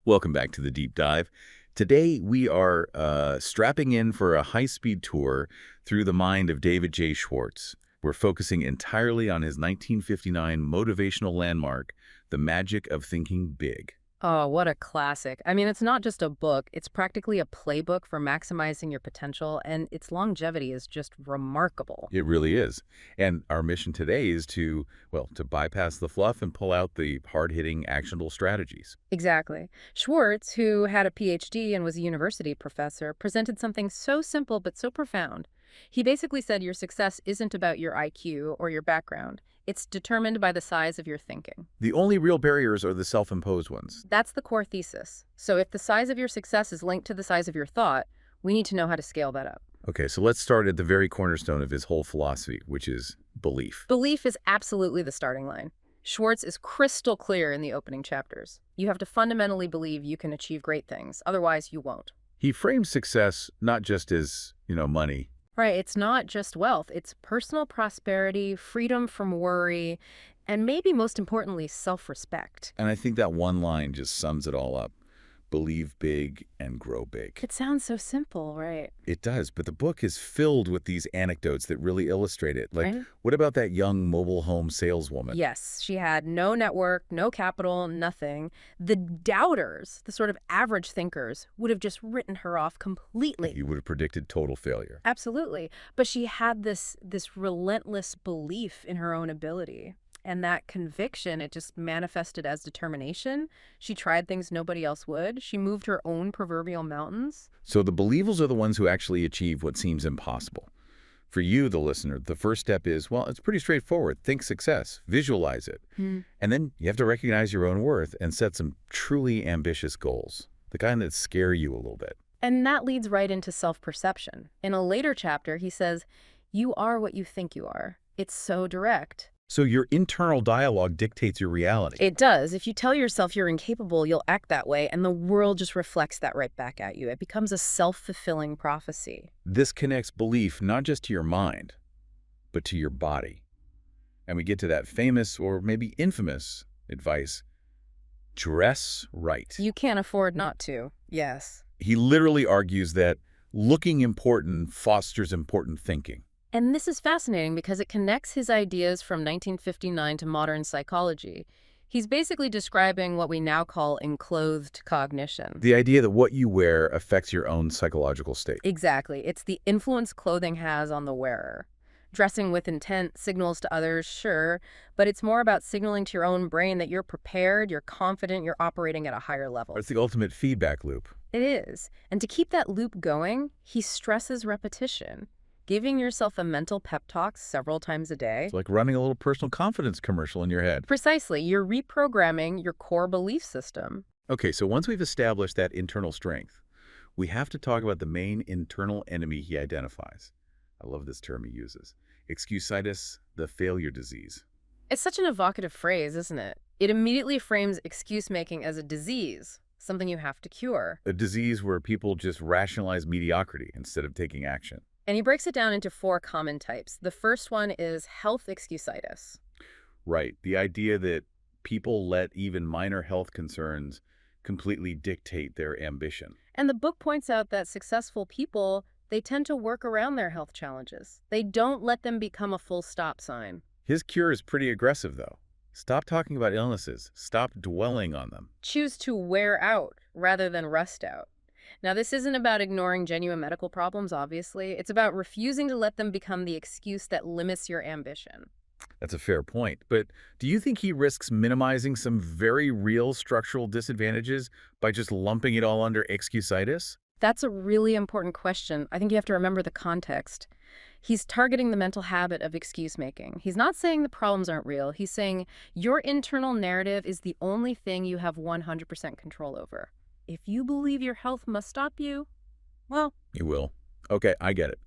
Welcome back to the Deep Dive. Today, we are strapping in for a high-speed tour through the mind of David J. Schwartz. We're focusing entirely on his 1959 motivational landmark, The Magic of Thinking Big. Oh, what a classic. I mean, it's not just a book, it's practically a playbook for maximizing your potential, and its longevity is just remarkable. It really is. And our mission today is to bypass the fluff and pull out the hard-hitting, actionable strategies. Exactly. Schwartz, who had a PhD and was a university professor, presented something so simple but so profound. He basically said your success isn't about your IQ or your background. It's determined by the size of your thinking. The only real barriers are the self-imposed ones. That's the core thesis. So if the size of your success is linked to the size of your thought, we need to know how to scale that up. Okay, so let's start at the very cornerstone of his whole philosophy, which is belief. Belief is absolutely the starting line. Schwartz is crystal clear in the opening chapters. You have to fundamentally believe you can achieve great things, otherwise you won't. He frames success not just as, money. Right, it's not just wealth, it's personal prosperity, freedom from worry, and maybe most importantly, self-respect. And I think that one line just sums it all up. Believe big and grow big. It sounds so simple, right? It does, but the book is filled with these anecdotes that really illustrate it. Like, Right? what about that young mobile home saleswoman? Yes, she had no network, no capital, nothing. The doubters, the sort of average thinkers, would have just written her off completely. You would have predicted total failure. Absolutely. But she had this relentless belief in her own ability. And that conviction, it just manifested as determination. She tried things nobody else would. She moved her own proverbial mountains. So the believers are the ones who actually achieve what seems impossible. For you, the listener, the first step is, it's pretty straightforward. Think success, visualize it. And then you have to recognize your own worth and set some truly ambitious goals, the kind that scare you a little bit. And that leads right into self-perception. In a later chapter, he says, you are what you think you are. It's so direct. So your internal dialogue dictates your reality. It does. If you tell yourself you're incapable, you'll act that way, and the world just reflects that right back at you. It becomes a self-fulfilling prophecy. This connects belief not just to your mind, but to your body. And we get to that famous or maybe infamous advice, dress right. You can't afford not to. Yes. He literally argues that looking important fosters important thinking. And this is fascinating because it connects his ideas from 1959 to modern psychology. He's basically describing what we now in enclothed cognition. The idea that what you wear affects your own psychological state. Exactly. It's the influence clothing has on the wearer. Dressing with intent signals to others, sure, but it's more about signaling to your own brain that you're prepared, you're confident, you're operating at a higher level. It's the ultimate feedback loop. It is. And to keep that loop going, he stresses repetition. Giving yourself a mental pep talk several times a day. It's like running a little personal confidence commercial in your head. Precisely. You're reprogramming your core belief system. Okay, so once we've established that internal strength, we have to talk about the main internal enemy he identifies. I love this term he uses. Excusitis, the failure disease. It's such an evocative phrase, isn't it? It immediately frames excuse-making as a disease, something you have to cure. A disease where people just rationalize mediocrity instead of taking action. And he breaks it down into 4 common types. The first one is health excusitis. Right. The idea that people let even minor health concerns completely dictate their ambition. And the book points out that successful people, they tend to work around their health challenges. They don't let them become a full stop sign. His cure is pretty aggressive, though. Stop talking about illnesses. Stop dwelling on them. Choose to wear out rather than rust out. Now, this isn't about ignoring genuine medical problems, obviously. It's about refusing to let them become the excuse that limits your ambition. That's a fair point. But do you think he risks minimizing some very real structural disadvantages by just lumping it all under excusitis? That's a really important question. I think you have to remember the context. He's targeting the mental habit of excuse-making. He's not saying the problems aren't real. He's saying your internal narrative is the only thing you have 100% control over. If you believe your health must stop you, well... You will. Okay, I get it.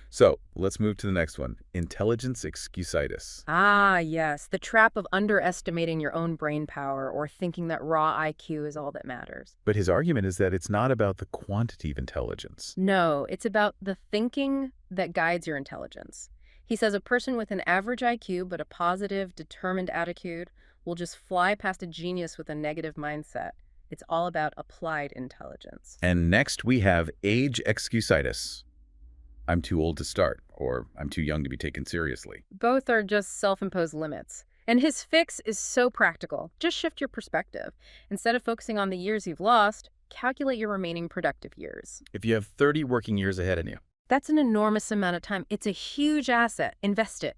So let's move to the next one. Intelligence excusitis. Ah, yes. The trap of underestimating your own brain power or thinking that raw IQ is all that matters. But his argument is that it's not about the quantity of intelligence. No, it's about the thinking that guides your intelligence. He says a person with an average IQ but a positive, determined attitude will just fly past a genius with a negative mindset. It's all about applied intelligence. And next we have age excusitis. I'm too old to start, or I'm too young to be taken seriously. Both are just self-imposed limits. And his fix is so practical. Just shift your perspective. Instead of focusing on the years you've lost, calculate your remaining productive years. If you have 30 working years ahead of you. That's an enormous amount of time. It's a huge asset. Invest it.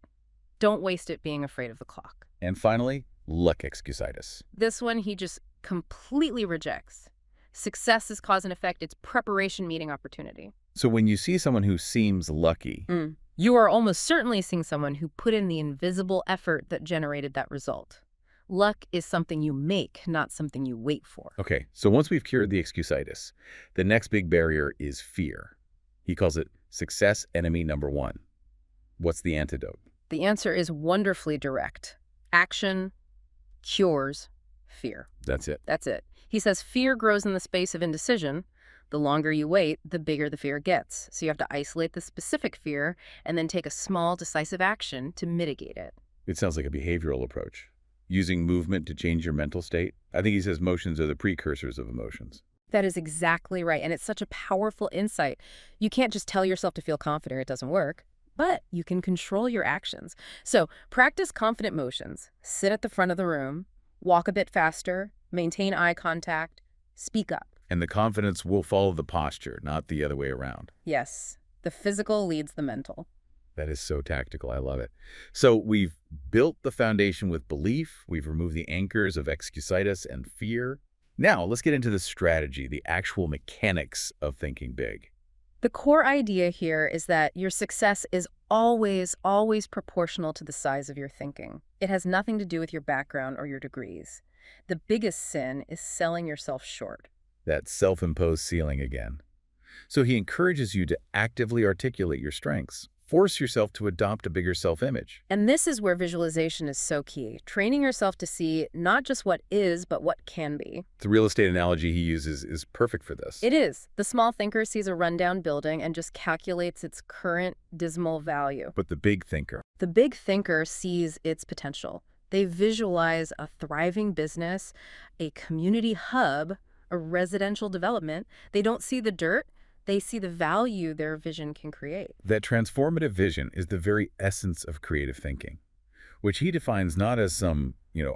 Don't waste it being afraid of the clock. And finally, luck excusitis. This one he just completely rejects. Success is cause and effect. It's preparation meeting opportunity. So when you see someone who seems lucky, you are almost certainly seeing someone who put in the invisible effort that generated that result. Luck is something you make, not something you wait for. Okay, so once we've cured the excusitis, the next big barrier is fear. He calls it success enemy number one. What's the antidote? The answer is wonderfully direct. Action cures fear. That's it. That's it. He says fear grows in the space of indecision. The longer you wait, the bigger the fear gets. So you have to isolate the specific fear and then take a small, decisive action to mitigate it. It sounds like a behavioral approach. Using movement to change your mental state. I think he says motions are the precursors of emotions. That is exactly right. And it's such a powerful insight. You can't just tell yourself to feel confident. It doesn't work. But you can control your actions. So practice confident motions. Sit at the front of the room. Walk a bit faster. Maintain eye contact. Speak up. And the confidence will follow the posture, not the other way around. Yes. The physical leads the mental. That is so tactical. I love it. So we've built the foundation with belief. We've removed the anchors of excusitis and fear. Now let's get into the strategy, the actual mechanics of thinking big. The core idea here is that your success is always proportional to the size of your thinking. It has nothing to do with your background or your degrees. The biggest sin is selling yourself short. That self-imposed ceiling again. So he encourages you to actively articulate your strengths. Force yourself to adopt a bigger self-image. And this is where visualization is so key. Training yourself to see not just what is, but what can be. The real estate analogy he uses is perfect for this. It is. The small thinker sees a rundown building and just calculates its current dismal value. But the big thinker. The big thinker sees its potential. They visualize a thriving business, a community hub, a residential development. They don't see the dirt. They see the value their vision can create. That transformative vision is the very essence of creative thinking, which he defines not as some,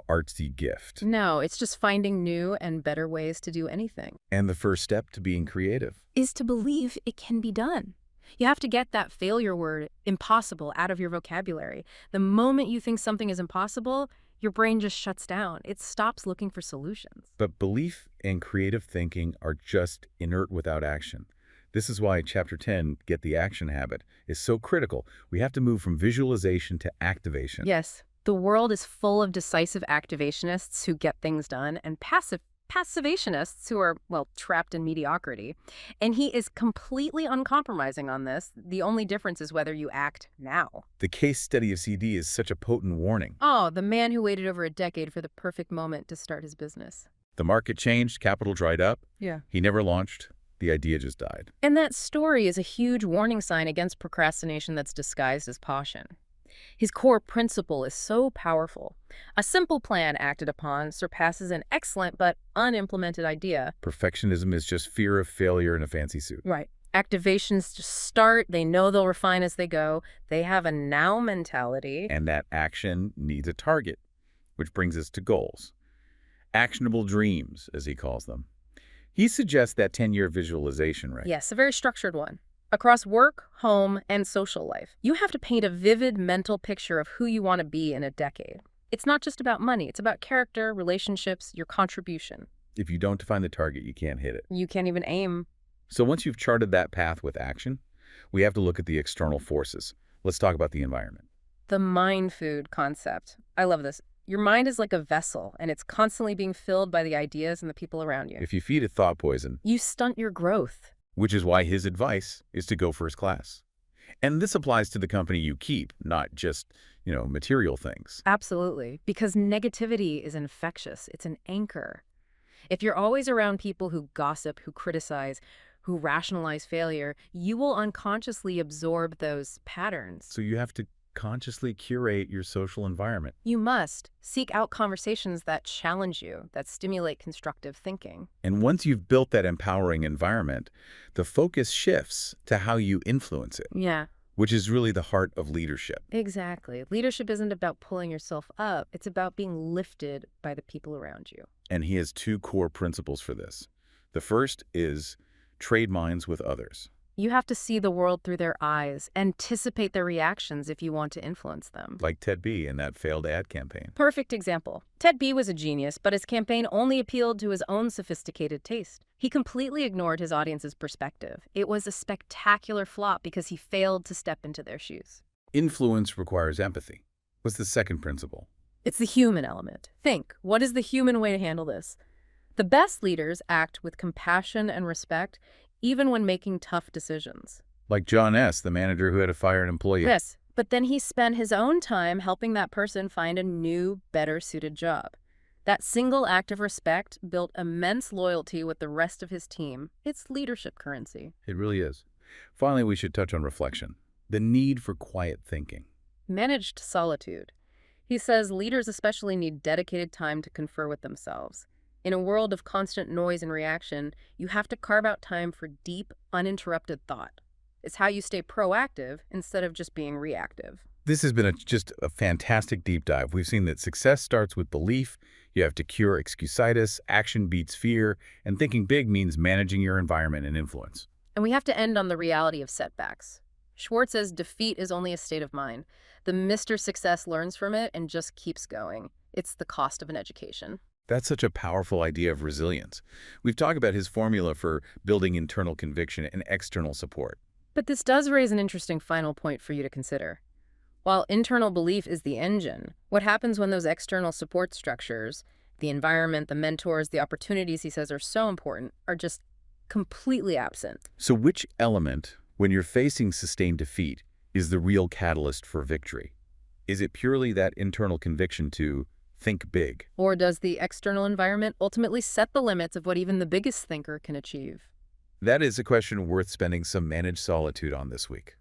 artsy gift. No, it's just finding new and better ways to do anything. And the first step to being creative is to believe it can be done. You have to get that failure word, impossible, out of your vocabulary. The moment you think something is impossible, your brain just shuts down. It stops looking for solutions. But belief and creative thinking are just inert without action. This is why Chapter 10, Get the Action Habit, is so critical. We have to move from visualization to activation. Yes, the world is full of decisive activationists who get things done and passivationists who are, trapped in mediocrity. And he is completely uncompromising on this. The only difference is whether you act now. The case study of CD is such a potent warning. Oh, the man who waited over a decade for the perfect moment to start his business. The market changed, capital dried up. Yeah. He never launched. The idea just died. And that story is a huge warning sign against procrastination that's disguised as caution. His core principle is so powerful. A simple plan acted upon surpasses an excellent but unimplemented idea. Perfectionism is just fear of failure in a fancy suit. Right. Activations just start. They know they'll refine as they go. They have a now mentality. And that action needs a target, which brings us to goals. Actionable dreams, as he calls them. He suggests that 10-year visualization, right? Yes, a very structured one. Across work, home, and social life, you have to paint a vivid mental picture of who you want to be in a decade. It's not just about money. It's about character, relationships, your contribution. If you don't define the target, you can't hit it. You can't even aim. So once you've charted that path with action, we have to look at the external forces. Let's talk about the environment. The mind food concept. I love this. Your mind is like a vessel, and it's constantly being filled by the ideas and the people around you. If you feed it thought poison, you stunt your growth. Which is why his advice is to go first class. And this applies to the company you keep, not just, material things. Absolutely, because negativity is infectious. It's an anchor. If you're always around people who gossip, who criticize, who rationalize failure, you will unconsciously absorb those patterns. So you have to consciously curate your social environment. You must seek out conversations that challenge you, that stimulate constructive thinking. And once you've built that empowering environment, the focus shifts to how you influence it, Yeah, which is really the heart of leadership. exactly. Leadership isn't about pulling yourself up. It's about being lifted by the people around you. And he has two core principles for this. The first is trade minds with others. You have to see the world through their eyes, anticipate their reactions if you want to influence them. Like Ted B. in that failed ad campaign. Perfect example. Ted B was a genius, but his campaign only appealed to his own sophisticated taste. He completely ignored his audience's perspective. It was a spectacular flop because he failed to step into their shoes. Influence requires empathy. What's the second principle? It's the human element. Think, what is the human way to handle this? The best leaders act with compassion and respect, even when making tough decisions. Like John S., the manager who had to fire an employee. Yes, but then he spent his own time helping that person find a new, better-suited job. That single act of respect built immense loyalty with the rest of his team. It's leadership currency. It really is. Finally, we should touch on reflection. The need for quiet thinking. Managed solitude. He says leaders especially need dedicated time to confer with themselves. In a world of constant noise and reaction, you have to carve out time for deep, uninterrupted thought. It's how you stay proactive instead of just being reactive. This has been just a fantastic deep dive. We've seen that success starts with belief. You have to cure excusitis, action beats fear, and thinking big means managing your environment and influence. And we have to end on the reality of setbacks. Schwartz says defeat is only a state of mind. The Mr. Success learns from it and just keeps going. It's the cost of an education. That's such a powerful idea of resilience. We've talked about his formula for building internal conviction and external support. But this does raise an interesting final point for you to consider. While internal belief is the engine, what happens when those external support structures, the environment, the mentors, the opportunities he says are so important, are just completely absent? So which element, when you're facing sustained defeat, is the real catalyst for victory? Is it purely that internal conviction to think big? Or does the external environment ultimately set the limits of what even the biggest thinker can achieve? That is a question worth spending some managed solitude on this week.